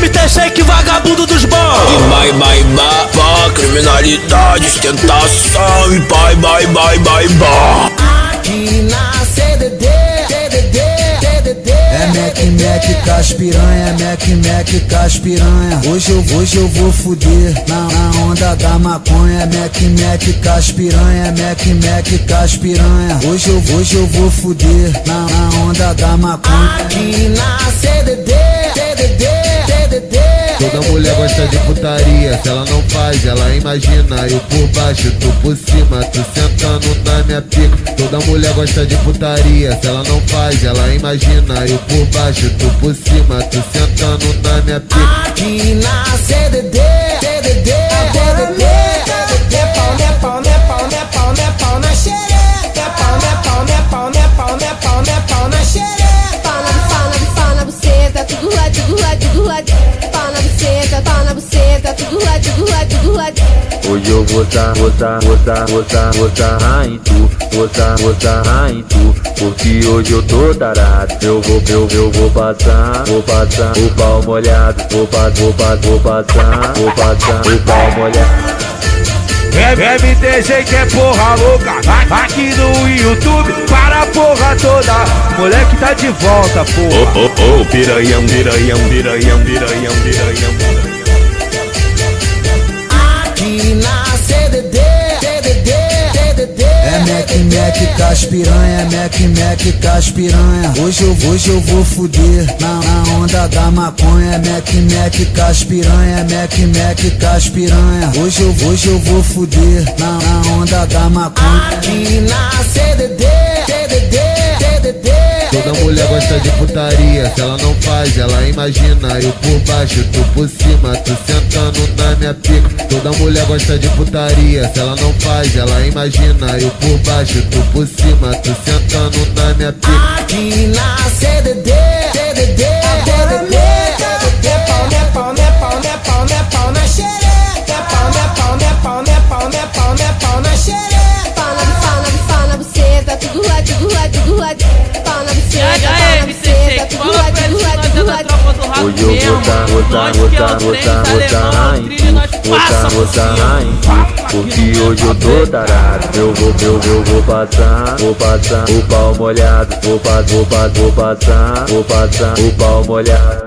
MT Shake, vagabundo dos bons. E vai, criminalidade, ostentação. E vai, Aqui na CDD, é Mac com as piranha, Mac com as piranha. Hoje eu vou fuder na onda da maconha. É Mac com as piranha, Mac com as piranha. Hoje eu vou fuder na onda da maconha. Aqui na CDD. Toda mulher gosta de putaria, se ela não faz, ela imagina. Eu por baixo, tu por cima, tu sentando na minha pica. Toda mulher gosta de putaria, se ela não faz, ela imagina. Eu por baixo, tu por cima, tu sentando na minha pica. Aqui na CDD, pau na xereca, pau na xereca. Pau na buceta, tudo lá, pau na buceta, tudo lá. Hoje eu vou sarrar em tu, porque hoje eu tô tarado. Eu vou passar o pau molhado, vou passar o pau molhado. MT Shake é porra louca, aqui no YouTube, para a porra toda. Moleque tá de volta, porra. piranhão. Aqui na CDD, é Mac com as piranha, Mac com as piranha. Hoje eu vou fuder na onda da maconha. É Mac com as piranha, Mac com as piranha. Hoje eu vou fuder na onda da maconha. Aqui na CDD. Toda mulher gosta de putaria, se ela não faz, ela imagina. Eu por baixo, tu por cima, tu sentando na minha pica. Toda mulher gosta de putaria, se ela não faz, ela imagina. Eu por baixo, tu por cima, tu sentando na minha pica. Aqui na CDD, pau na xereca, pau na xereca. Pau na buceta, tudo lá. Pau na buceta, tudo lá. Hoje eu vou sarrar em tu, porque hoje eu tô tarado. Eu vou passar o pau molhado, vou passar o pau molhado.